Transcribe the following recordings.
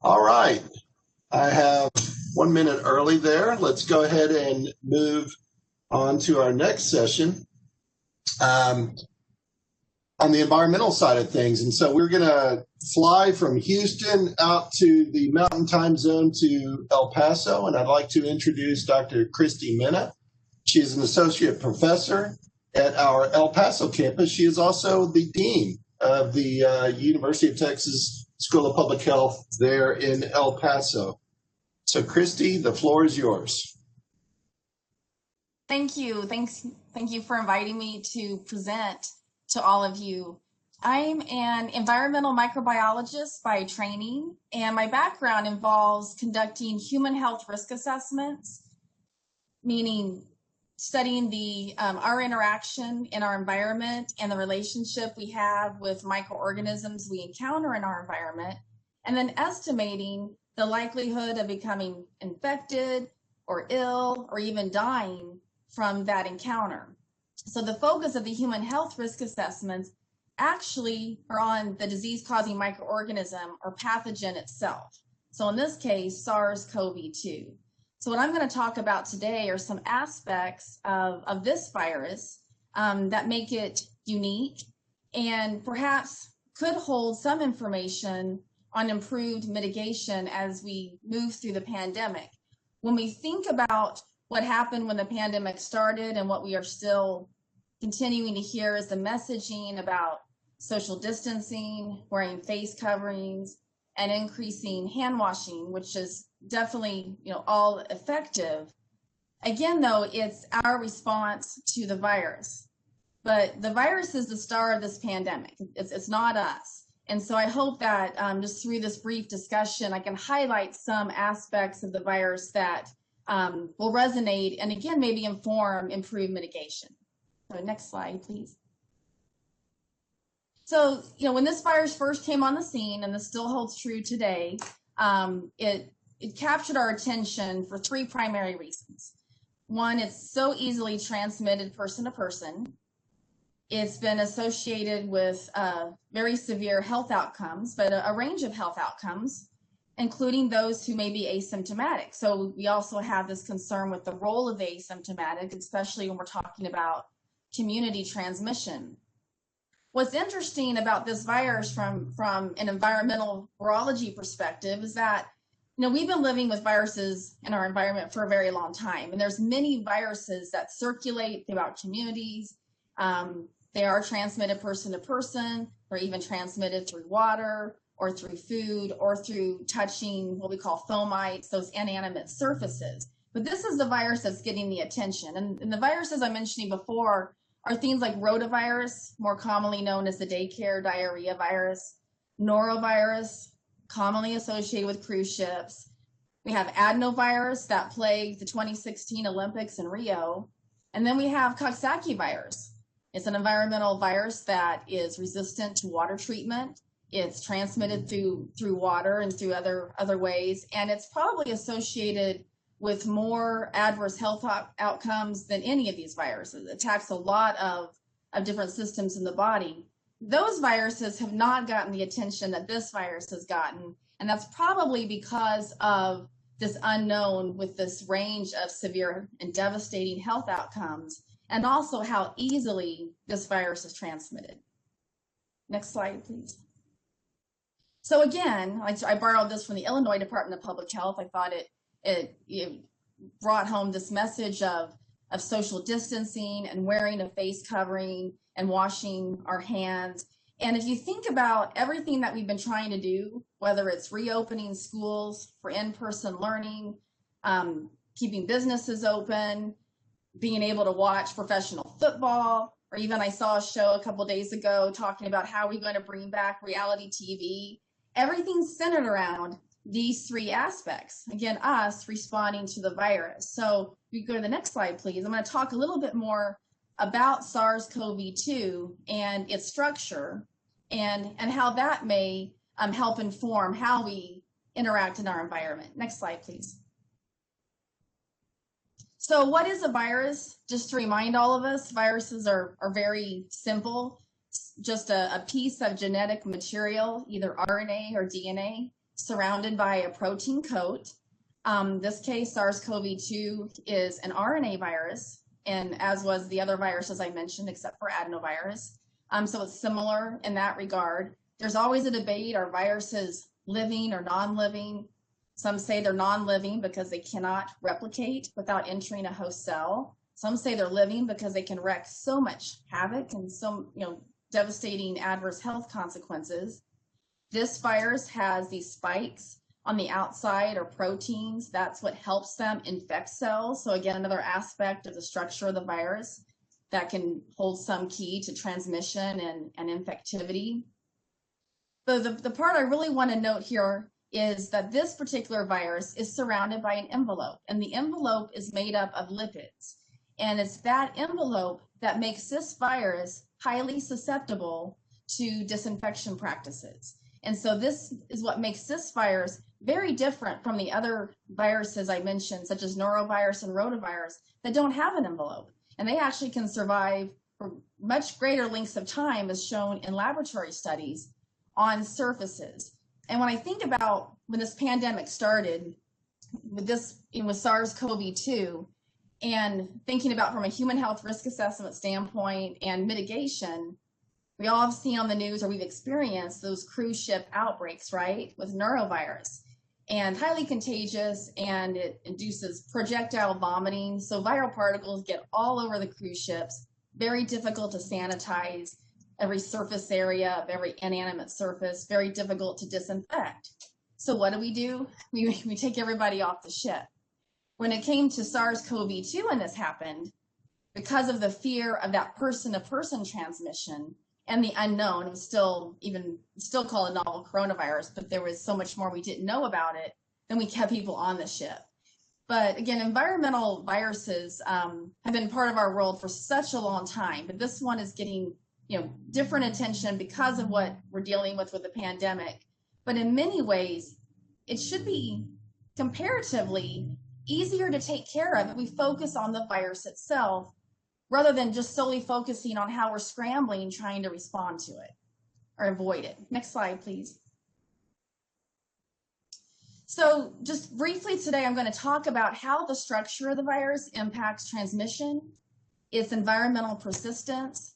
All right. I have 1 minute early there. Let's go ahead and move on to our next session um, on the environmental side of things. And so we're going to fly from Houston out to the Mountain Time Zone to El Paso. And I'd like to introduce Dr. Christy Mena. She is an associate professor at our El Paso campus. She is also the dean of the University of Texas School of Public Health there in El Paso. So, Christy, the floor is yours. Thank you. Thank you for inviting me to present to all of you. I'm an environmental microbiologist by training, and my background involves conducting human health risk assessments, meaning studying our interaction in our environment and the relationship we have with microorganisms we encounter in our environment, and then estimating the likelihood of becoming infected or ill or even dying from that encounter. So the focus of the human health risk assessments actually are on the disease-causing microorganism or pathogen itself. So in this case, SARS-CoV-2. So what I'm going to talk about today are some aspects of this virus that make it unique and perhaps could hold some information on improved mitigation as we move through the pandemic. When we think about what happened when the pandemic started and what we are still continuing to hear is the messaging about social distancing, wearing face coverings, and increasing hand washing, which is definitely, all effective. Again, though, it's our response to the virus. But the virus is the star of this pandemic. It's not us. And so I hope that just through this brief discussion, I can highlight some aspects of the virus that will resonate and again, maybe inform improved mitigation. So next slide, please. So, when this virus first came on the scene, and this still holds true today, it captured our attention for three primary reasons. One, it's so easily transmitted person to person. It's been associated with very severe health outcomes, but a range of health outcomes, including those who may be asymptomatic. So we also have this concern with the role of the asymptomatic, especially when we're talking about community transmission. What's interesting about this virus from an environmental virology perspective is that, we've been living with viruses in our environment for a very long time, and there's many viruses that circulate throughout communities. They are transmitted person to person, or even transmitted through water, or through food, or through touching what we call fomites, those inanimate surfaces. But this is the virus that's getting the attention. And the viruses I'm mentioning before are things like rotavirus, more commonly known as the daycare diarrhea virus, norovirus, commonly associated with cruise ships. We have adenovirus that plagued the 2016 Olympics in Rio. And then we have Coxsackie virus. It's an environmental virus that is resistant to water treatment. It's transmitted through water and through other ways, and it's probably associated with more adverse health outcomes than any of these viruses. It attacks a lot of different systems in the body. Those viruses have not gotten the attention that this virus has gotten, and that's probably because of this unknown with this range of severe and devastating health outcomes, and also how easily this virus is transmitted. Next slide, please. So again, I borrowed this from the Illinois Department of Public Health. I thought it brought home this message of social distancing and wearing a face covering and washing our hands. And if you think about everything that we've been trying to do, whether it's reopening schools for in-person learning, keeping businesses open, being able to watch professional football, or even I saw a show a couple days ago talking about how we're going to bring back reality TV. Everything's centered around these three aspects. Again, us responding to the virus. So if you go to the next slide, please. I'm going to talk a little bit more about SARS-CoV-2 and its structure and how that may help inform how we interact in our environment. Next slide, please. So what is a virus? Just to remind all of us, viruses are very simple. Just a piece of genetic material, either RNA or DNA, surrounded by a protein coat. This case, SARS-CoV-2 is an RNA virus, and as was the other viruses I mentioned, except for adenovirus. So it's similar in that regard. There's always a debate, are viruses living or non-living? Some say they're non-living because they cannot replicate without entering a host cell. Some say they're living because they can wreak so much havoc and some, devastating adverse health consequences. This virus has these spikes on the outside or proteins. That's what helps them infect cells. So again, another aspect of the structure of the virus that can hold some key to transmission and infectivity. The part I really want to note here is that this particular virus is surrounded by an envelope, and the envelope is made up of lipids. And it's that envelope that makes this virus highly susceptible to disinfection practices. And so this is what makes this virus very different from the other viruses I mentioned, such as norovirus and rotavirus, that don't have an envelope. And they actually can survive for much greater lengths of time, as shown in laboratory studies, on surfaces. And when I think about when this pandemic started with SARS-CoV-2, and thinking about from a human health risk assessment standpoint and mitigation, we all have seen on the news, or we've experienced those cruise ship outbreaks, right, with norovirus, and highly contagious, and it induces projectile vomiting. So viral particles get all over the cruise ships, very difficult to sanitize every surface area of every inanimate surface, very difficult to disinfect. So what do? We take everybody off the ship. When it came to SARS-CoV-2 and this happened, because of the fear of that person-to-person transmission and the unknown, it was still called a novel coronavirus, but there was so much more we didn't know about it, then we kept people on the ship. But again, environmental viruses have been part of our world for such a long time, but this one is getting different attention because of what we're dealing with the pandemic. But in many ways, it should be comparatively easier to take care of if we focus on the virus itself, rather than just solely focusing on how we're scrambling trying to respond to it or avoid it. Next slide, please. So just briefly today, I'm going to talk about how the structure of the virus impacts transmission, its environmental persistence,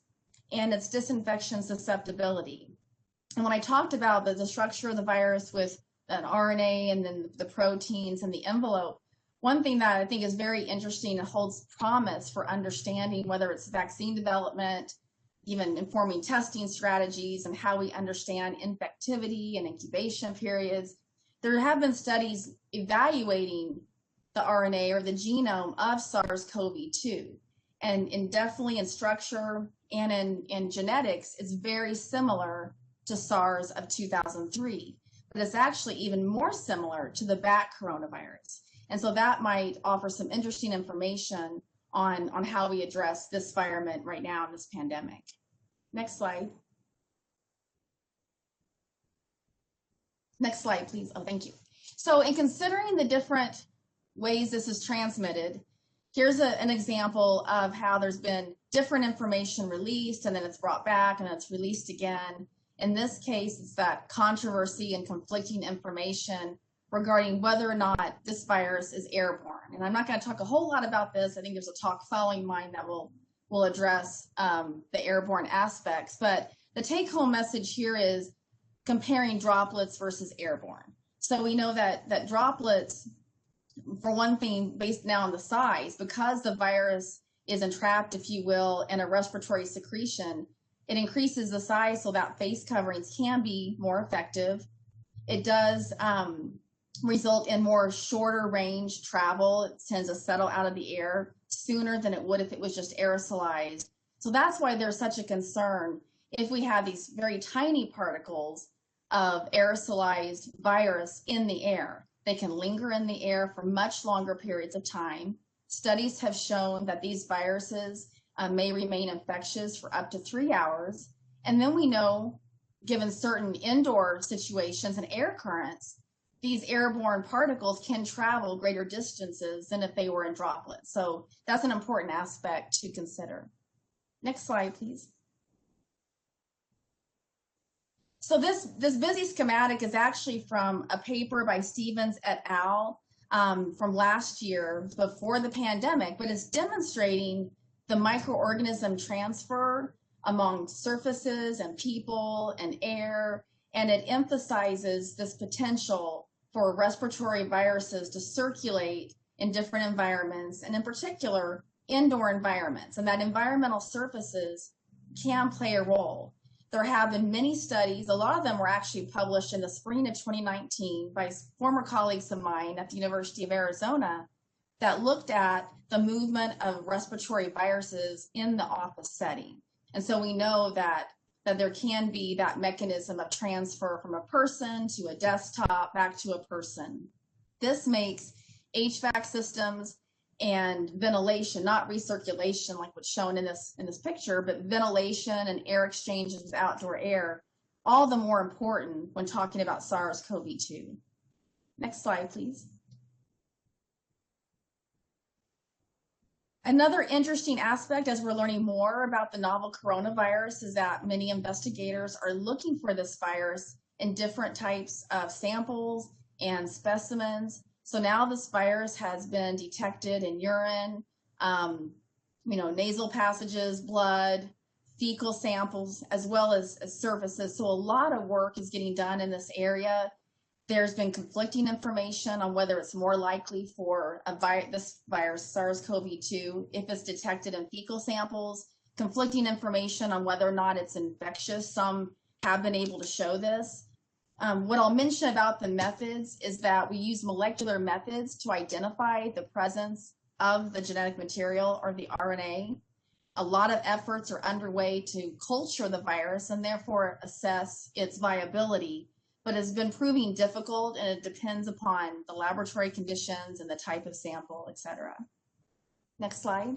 and its disinfection susceptibility. And when I talked about the structure of the virus with an RNA and then the proteins and the envelope, one thing that I think is very interesting and holds promise for understanding whether it's vaccine development, even informing testing strategies and how we understand infectivity and incubation periods. There have been studies evaluating the RNA or the genome of SARS-CoV-2. And definitely in structure and in genetics, it's very similar to SARS of 2003. But it's actually even more similar to the bat coronavirus. And so that might offer some interesting information on how we address this environment right now in this pandemic. Next slide. Next slide, please. Oh, thank you. So in considering the different ways this is transmitted, here's an example of how there's been different information released and then it's brought back and then it's released again. In this case, it's that controversy and conflicting information regarding whether or not this virus is airborne. And I'm not going to talk a whole lot about this. I think there's a talk following mine that will address the airborne aspects. But the take-home message here is comparing droplets versus airborne. So we know that droplets, for one thing, based now on the size, because the virus is entrapped, if you will, in a respiratory secretion, it increases the size so that face coverings can be more effective. It does result in more shorter range travel. It tends to settle out of the air sooner than it would if it was just aerosolized. So that's why there's such a concern if we have these very tiny particles of aerosolized virus in the air. They can linger in the air for much longer periods of time. Studies have shown that these viruses may remain infectious for up to 3 hours. And then we know, given certain indoor situations and air currents, these airborne particles can travel greater distances than if they were in droplets. So that's an important aspect to consider. Next slide, please. So this busy schematic is actually from a paper by Stevens et al. From last year before the pandemic, but it's demonstrating the microorganism transfer among surfaces and people and air, and it emphasizes this potential for respiratory viruses to circulate in different environments, and in particular, indoor environments, and that environmental surfaces can play a role. There have been many studies, a lot of them were actually published in the spring of 2019 by former colleagues of mine at the University of Arizona, that looked at the movement of respiratory viruses in the office setting. And so we know that there can be that mechanism of transfer from a person to a desktop back to a person. This makes HVAC systems and ventilation, not recirculation like what's shown in this picture, but ventilation and air exchanges with outdoor air, all the more important when talking about SARS-CoV-2. Next slide, please. Another interesting aspect as we're learning more about the novel coronavirus is that many investigators are looking for this virus in different types of samples and specimens. So now this virus has been detected in urine, nasal passages, blood, fecal samples, as well as surfaces. So a lot of work is getting done in this area. There's been conflicting information on whether it's more likely for this virus, SARS-CoV-2, if it's detected in fecal samples, conflicting information on whether or not it's infectious. Some have been able to show this. What I'll mention about the methods is that we use molecular methods to identify the presence of the genetic material, or the RNA. A lot of efforts are underway to culture the virus and therefore assess its viability, but it's been proving difficult, and it depends upon the laboratory conditions and the type of sample, et cetera. Next slide.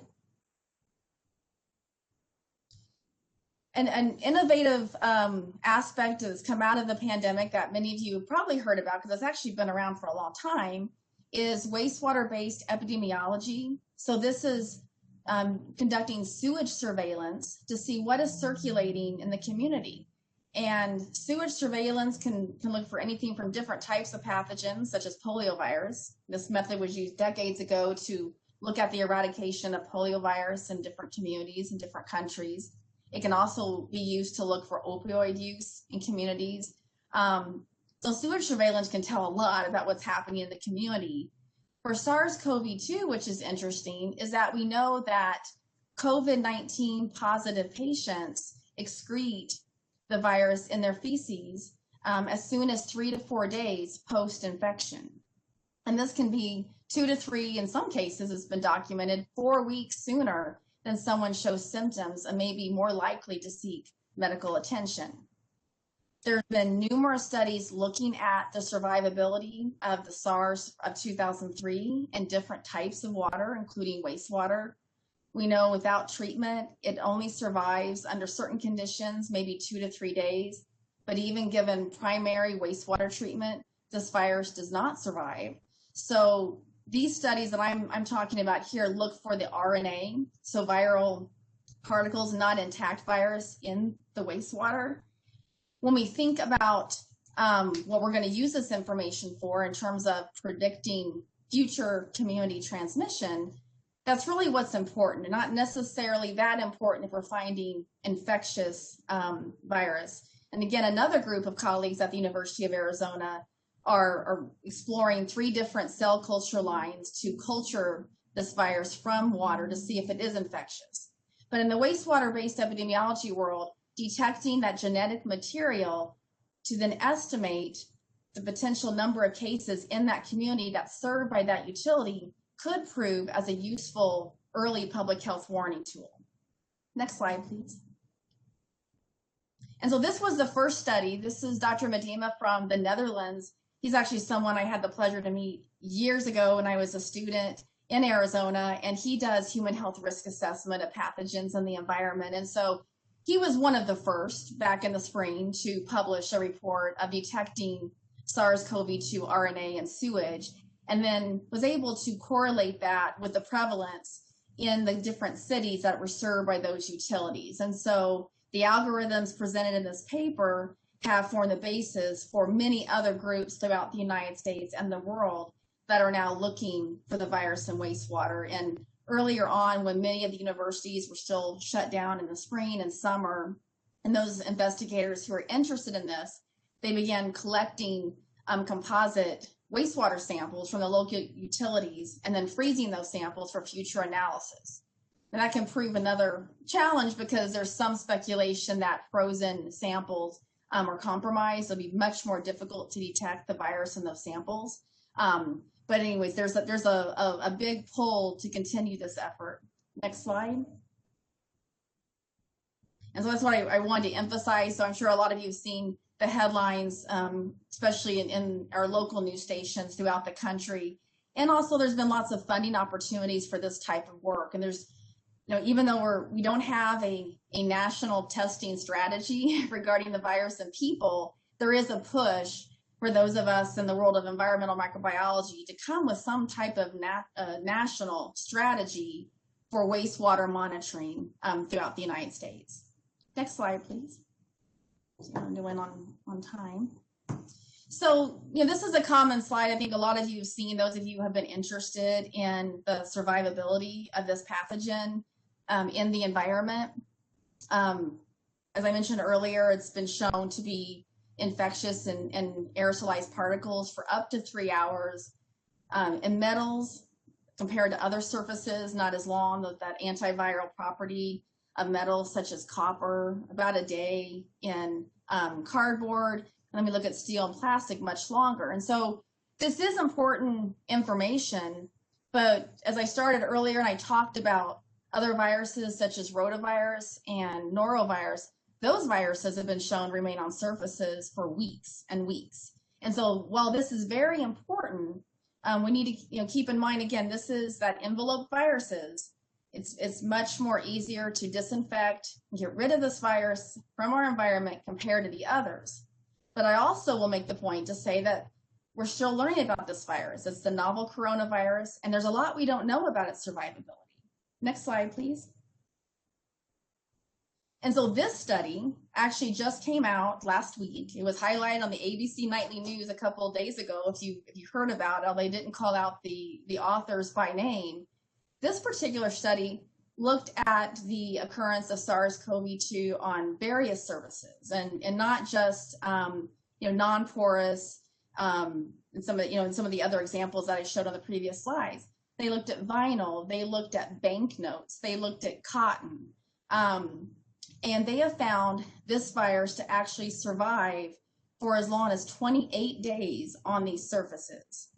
An innovative aspect that's come out of the pandemic that many of you have probably heard about, because it's actually been around for a long time, is wastewater-based epidemiology. So this is conducting sewage surveillance to see what is circulating in the community. And sewage surveillance can look for anything from different types of pathogens, such as poliovirus. This method was used decades ago to look at the eradication of poliovirus in different communities in different countries. It can also be used to look for opioid use in communities. So sewage surveillance can tell a lot about what's happening in the community. For SARS-CoV-2, which is interesting, is that we know that COVID-19 positive patients excrete the virus in their feces as soon as 3 to 4 days post-infection. And this can be 2 to 3, in some cases, it's been documented, 4 weeks sooner than someone shows symptoms and may be more likely to seek medical attention. There have been numerous studies looking at the survivability of the SARS of 2003 in different types of water, including wastewater. We know without treatment, it only survives under certain conditions, maybe 2 to 3 days. But even given primary wastewater treatment, this virus does not survive. So these studies that I'm talking about here look for the RNA, so viral particles, not intact virus in the wastewater. When we think about what we're going to use this information for in terms of predicting future community transmission, that's really what's important, and not necessarily that important if we're finding infectious virus. And again, another group of colleagues at the University of Arizona are exploring 3 different cell culture lines to culture this virus from water to see if it is infectious. But in the wastewater-based epidemiology world, detecting that genetic material to then estimate the potential number of cases in that community that's served by that utility could prove as a useful early public health warning tool. Next slide, please. And so this was the first study. This is Dr. Medema from the Netherlands. He's actually someone I had the pleasure to meet years ago when I was a student in Arizona, and he does human health risk assessment of pathogens in the environment. And so he was one of the first back in the spring to publish a report of detecting SARS-CoV-2 RNA in sewage, and then was able to correlate that with the prevalence in the different cities that were served by those utilities. And so the algorithms presented in this paper have formed the basis for many other groups throughout the United States and the world that are now looking for the virus in wastewater. And earlier on, when many of the universities were still shut down in the spring and summer, and those investigators who are interested in this, they began collecting composite wastewater samples from the local utilities and then freezing those samples for future analysis. And that can prove another challenge because there's some speculation that frozen samples are compromised. It'll be much more difficult to detect the virus in those samples. But anyways, there's a big pull to continue this effort. Next slide. And so that's what I wanted to emphasize. So I'm sure a lot of you have seen the headlines, especially in our local news stations throughout the country. And also there's been lots of funding opportunities for this type of work. And there's, even though we don't have a national testing strategy regarding the virus in people, there is a push for those of us in the world of environmental microbiology to come with some type of national strategy for wastewater monitoring throughout the United States. Next slide, please. I'm doing on time. So, this is a common slide. I think a lot of you have seen, those of you who have been interested in the survivability of this pathogen in the environment. As I mentioned earlier, it's been shown to be infectious and aerosolized particles for up to 3 hours. In metals, compared to other surfaces, not as long, that antiviral property of metals such as copper, about a day. In cardboard, and then we look at steel and plastic, much longer. And so this is important information, but as I started earlier and I talked about other viruses such as rotavirus and norovirus, those viruses have been shown to remain on surfaces for weeks and weeks. And so while this is very important, we need to keep in mind, again, this is that envelope viruses. It's much more easier to disinfect and get rid of this virus from our environment compared to the others. But I also will make the point to say that we're still learning about this virus. It's the novel coronavirus, and there's a lot we don't know about its survivability. Next slide, please. And so this study actually just came out last week. It was highlighted on the ABC Nightly News a couple of days ago. If you heard about it, they didn't call out the authors by name. This particular study looked at the occurrence of SARS-CoV-2 on various surfaces, and not just non-porous, and some of the other examples that I showed on the previous slides. They looked at vinyl, they looked at banknotes, they looked at cotton, and they have found this virus to actually survive for as long as 28 days on these surfaces.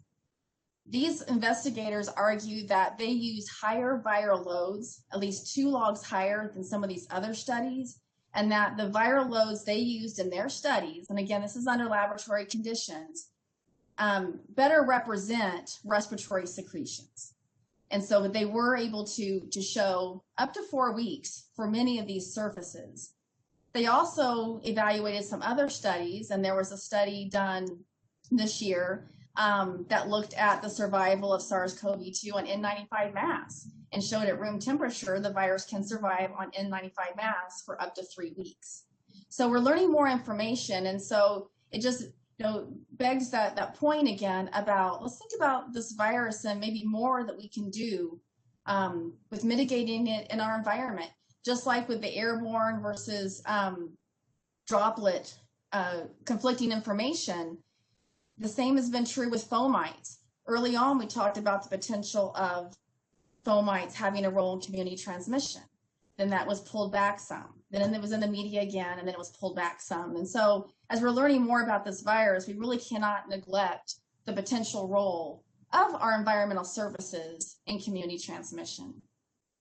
These investigators argue that they use higher viral loads, at least 2 logs higher than some of these other studies, and that the viral loads they used in their studies, and again, this is under laboratory conditions, better represent respiratory secretions. And so they were able to show up to 4 weeks for many of these surfaces. They also evaluated some other studies, and there was a study done this year that looked at the survival of SARS-CoV-2 on N95 masks and showed at room temperature the virus can survive on N95 masks for up to 3 weeks. So we're learning more information, and so it just begs that point again about, let's think about this virus and maybe more that we can do with mitigating it in our environment, just like with the airborne versus droplet conflicting information. The same has been true with fomites. Early on, we talked about the potential of fomites having a role in community transmission. Then that was pulled back some. Then it was in the media again, and then it was pulled back some. And so as we're learning more about this virus, we really cannot neglect the potential role of our environmental services in community transmission.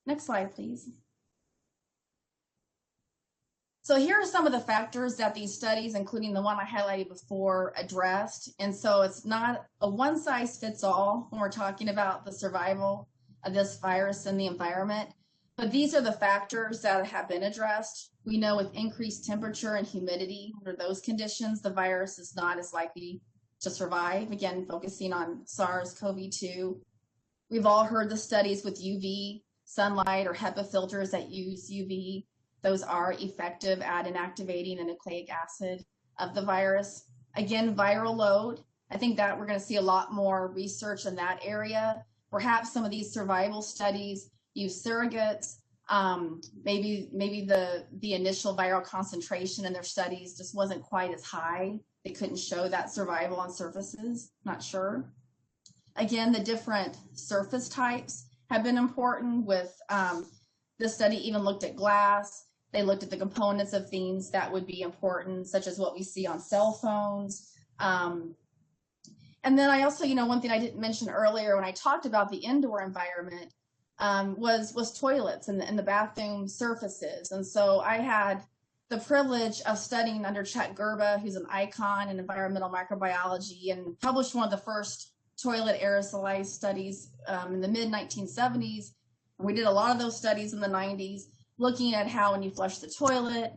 Next slide, please. So here are some of the factors that these studies, including the one I highlighted before, addressed. And so it's not a one-size-fits-all when we're talking about the survival of this virus in the environment, but these are the factors that have been addressed. We know with increased temperature and humidity, under those conditions, the virus is not as likely to survive, again, focusing on SARS-CoV-2. We've all heard the studies with UV sunlight or HEPA filters that use UV. Those are effective at inactivating a nucleic acid of the virus. Again, viral load. I think that we're going to see a lot more research in that area. Perhaps some of these survival studies use surrogates. Maybe the initial viral concentration in their studies just wasn't quite as high. They couldn't show that survival on surfaces. Not sure. Again, the different surface types have been important. With this study even looked at glass. They looked at the components of things that would be important, such as what we see on cell phones. And then I also, one thing I didn't mention earlier when I talked about the indoor environment was toilets and the bathroom surfaces. And so I had the privilege of studying under Chuck Gerba, who's an icon in environmental microbiology, and published one of the first toilet aerosolized studies in the mid-1970s. And we did a lot of those studies in the 90s, looking at how when you flush the toilet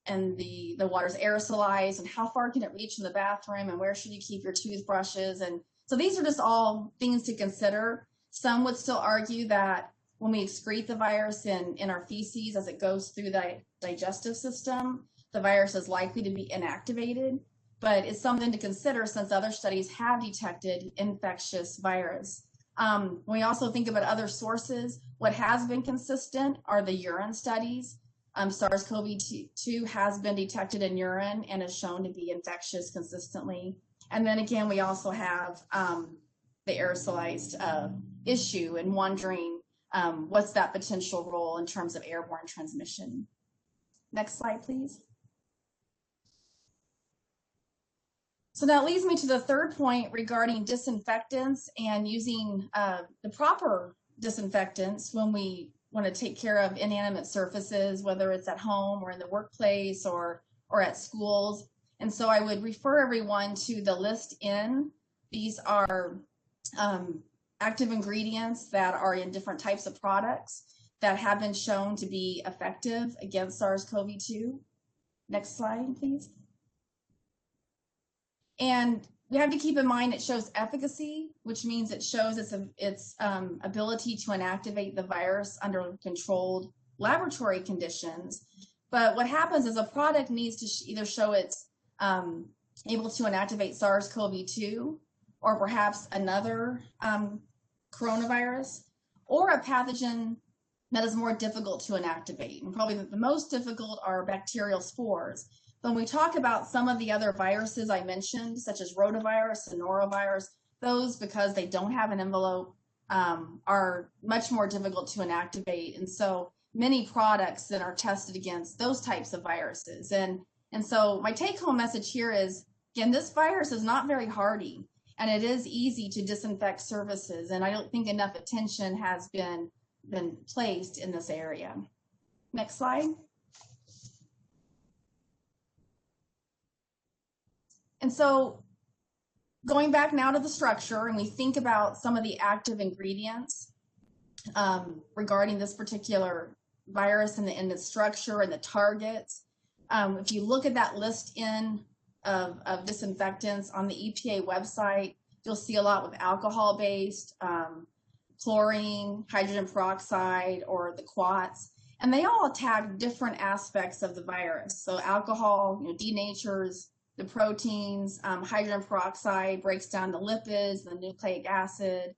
and the water's aerosolized and how far can it reach in the bathroom and where should you keep your toothbrushes. And so these are just all things to consider. Some would still argue that when we excrete the virus in our feces as it goes through the digestive system, the virus is likely to be inactivated, but it's something to consider since other studies have detected infectious virus. When we also think about other sources, what has been consistent are the urine studies. SARS-CoV-2 has been detected in urine and is shown to be infectious consistently. And then again, we also have the aerosolized issue and wondering what's that potential role in terms of airborne transmission. Next slide, please. So that leads me to the third point regarding disinfectants and using the proper disinfectants when we want to take care of inanimate surfaces, whether it's at home or in the workplace or at schools. And so I would refer everyone to the list in. These are active ingredients that are in different types of products that have been shown to be effective against SARS-CoV-2. Next slide, please. And we have to keep in mind it shows efficacy, which means it shows its ability to inactivate the virus under controlled laboratory conditions. But what happens is a product needs to either show it's able to inactivate SARS-CoV-2 or perhaps another coronavirus or a pathogen that is more difficult to inactivate. And probably the most difficult are bacterial spores. When we talk about some of the other viruses I mentioned, such as rotavirus and norovirus, those, because they don't have an envelope, are much more difficult to inactivate. And so many products that are tested against those types of viruses. And so my take-home message here is, again, this virus is not very hardy, and it is easy to disinfect surfaces. And I don't think enough attention has been placed in this area. Next slide. And so going back now to the structure, and we think about some of the active ingredients regarding this particular virus and the structure and the targets. If you look at that list of disinfectants on the EPA website, you'll see a lot with alcohol-based, chlorine, hydrogen peroxide, or the quats. And they all attack different aspects of the virus. So alcohol, denatures the proteins. Hydrogen peroxide breaks down the lipids, the nucleic acid.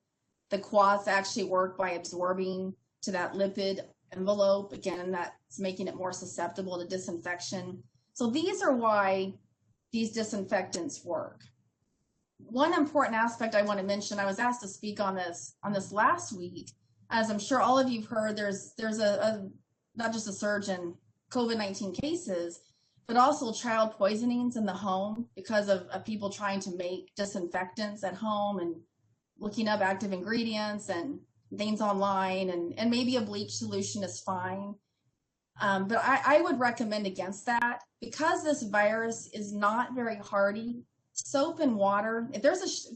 The quats actually work by absorbing to that lipid envelope. Again, that's making it more susceptible to disinfection. So these are why these disinfectants work. One important aspect I want to mention, I was asked to speak on this last week. As I'm sure all of you've heard, there's a not just a surge in COVID-19 cases, but also child poisonings in the home because of people trying to make disinfectants at home and looking up active ingredients and things online, and maybe a bleach solution is fine. But I would recommend against that because this virus is not very hardy. Soap and water, if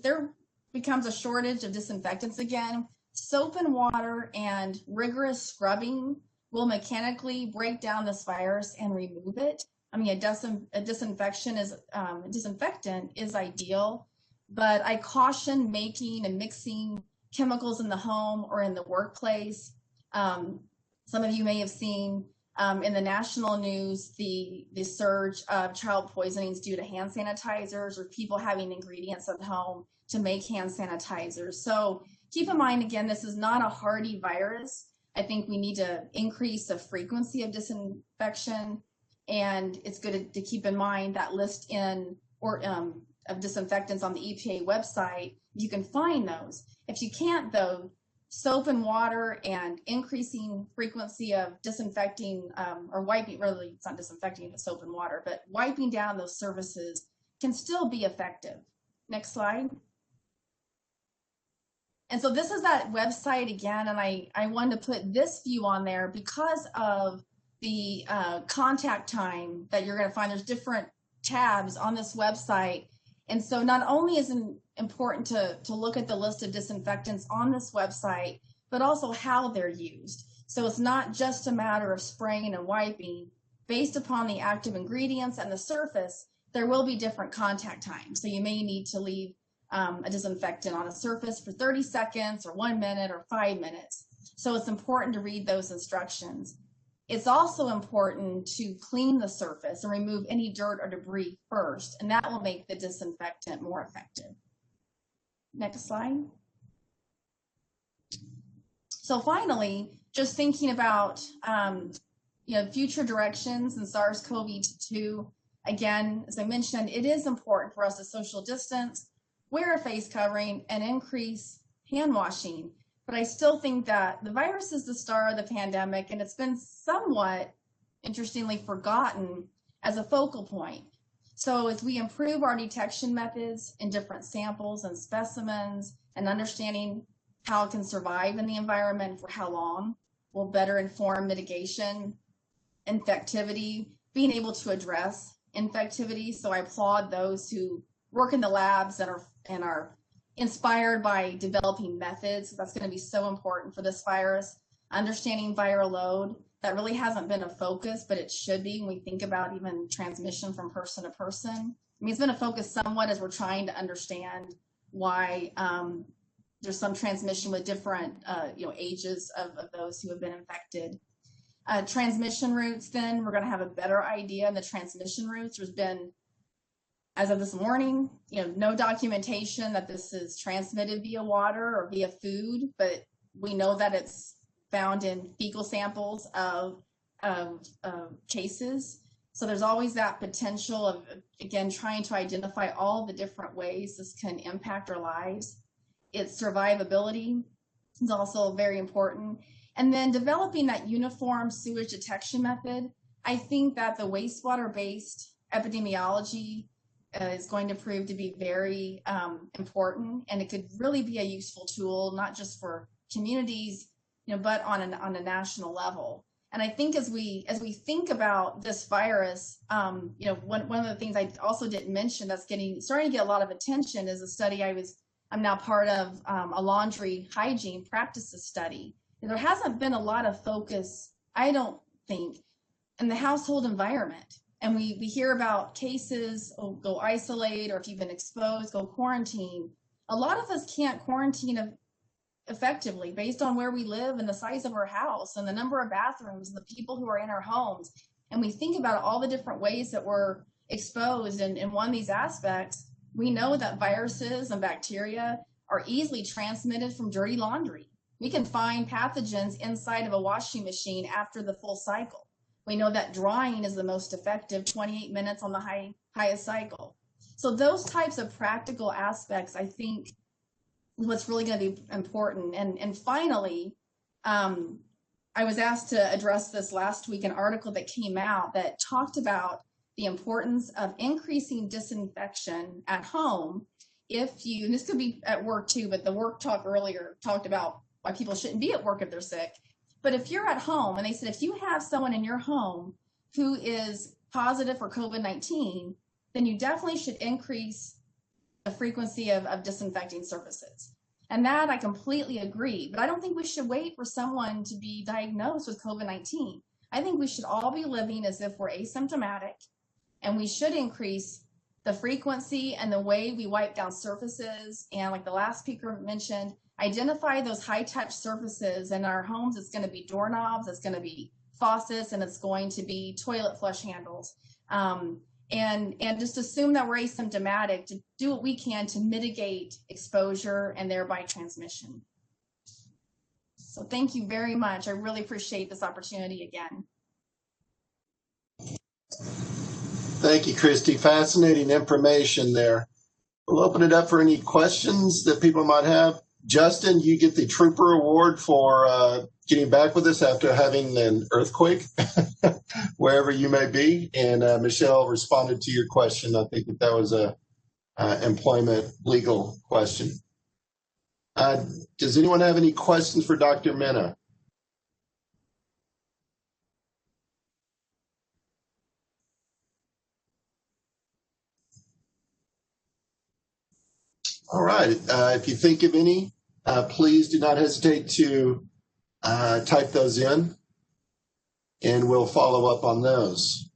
there becomes a shortage of disinfectants again, soap and water and rigorous scrubbing will mechanically break down this virus and remove it. I mean, a disinfectant is ideal, but I caution making and mixing chemicals in the home or in the workplace. Some of you may have seen In the national news, the surge of child poisonings due to hand sanitizers or people having ingredients at home to make hand sanitizers. So keep in mind, again, this is not a hardy virus. I think we need to increase the frequency of disinfection, and it's good to keep in mind that list of disinfectants on the EPA website. You can find those. If you can't, though, soap and water and increasing frequency of disinfecting or wiping, really it's not disinfecting with soap and water, but wiping down those surfaces can still be effective. Next slide. And so this is that website again, and I wanted to put this view on there because of the contact time that you're going to find. There's different tabs on this website. And so not only is it important to look at the list of disinfectants on this website, but also how they're used. So it's not just a matter of spraying and wiping. Based upon the active ingredients and the surface, there will be different contact times. So you may need to leave a disinfectant on a surface for 30 seconds or 1 minute or 5 minutes. So it's important to read those instructions. It's also important to clean the surface and remove any dirt or debris first, and that will make the disinfectant more effective. Next slide. So finally, just thinking about future directions in SARS-CoV-2. Again, as I mentioned, it is important for us to social distance, wear a face covering, and increase hand washing. But I still think that the virus is the star of the pandemic, and it's been somewhat, interestingly, forgotten as a focal point. So as we improve our detection methods in different samples and specimens and understanding how it can survive in the environment for how long, will better inform mitigation, infectivity, being able to address infectivity. So I applaud those who work in the labs and are inspired by developing methods. That's going to be so important for this virus. Understanding viral load, that really hasn't been a focus, but it should be when we think about even transmission from person to person. I mean, it's been a focus somewhat as we're trying to understand why there's some transmission with different ages of those who have been infected. Transmission routes, then we're going to have a better idea in the transmission routes. There's been, as of this morning, no documentation that this is transmitted via water or via food, but we know that it's found in fecal samples of cases. So there's always that potential of, again, trying to identify all the different ways this can impact our lives. Its survivability is also very important. And then developing that uniform sewage detection method. I think that the wastewater-based epidemiology is going to prove to be very important, and it could really be a useful tool, not just for communities, but on a national level. And I think as we think about this virus, one of the things I also didn't mention that's starting to get a lot of attention is a study I'm now part of, a laundry hygiene practices study. There hasn't been a lot of focus, I don't think, in the household environment. And we hear about cases, go isolate, or if you've been exposed, go quarantine. A lot of us can't quarantine effectively based on where we live and the size of our house and the number of bathrooms and the people who are in our homes. And we think about all the different ways that we're exposed. And in one of these aspects, we know that viruses and bacteria are easily transmitted from dirty laundry. We can find pathogens inside of a washing machine after the full cycle. We know that drying is the most effective, 28 minutes on the highest cycle. So those types of practical aspects, I think, is what's really going to be important. And finally, I was asked to address this last week, an article that came out that talked about the importance of increasing disinfection at home. And this could be at work too, but the work talk earlier talked about why people shouldn't be at work if they're sick. But if you're at home, and they said if you have someone in your home who is positive for COVID-19, then you definitely should increase the frequency of disinfecting surfaces. And that I completely agree, but I don't think we should wait for someone to be diagnosed with COVID-19. I think we should all be living as if we're asymptomatic, and we should increase the frequency and the way we wipe down surfaces. And like the last speaker mentioned, identify those high-touch surfaces in our homes. It's going to be doorknobs, it's going to be faucets and it's going to be toilet flush handles. And just assume that we're asymptomatic to do what we can to mitigate exposure and thereby transmission. So thank you very much. I really appreciate this opportunity again. Thank you, Christy. Fascinating information there. We'll open it up for any questions that people might have. Justin, you get the Trooper Award for getting back with us after having an earthquake, wherever you may be. And Michelle responded to your question. I think that was a employment legal question. Does anyone have any questions for Dr. Mena? All right. If you think of any, please do not hesitate to type those in, and we'll follow up on those.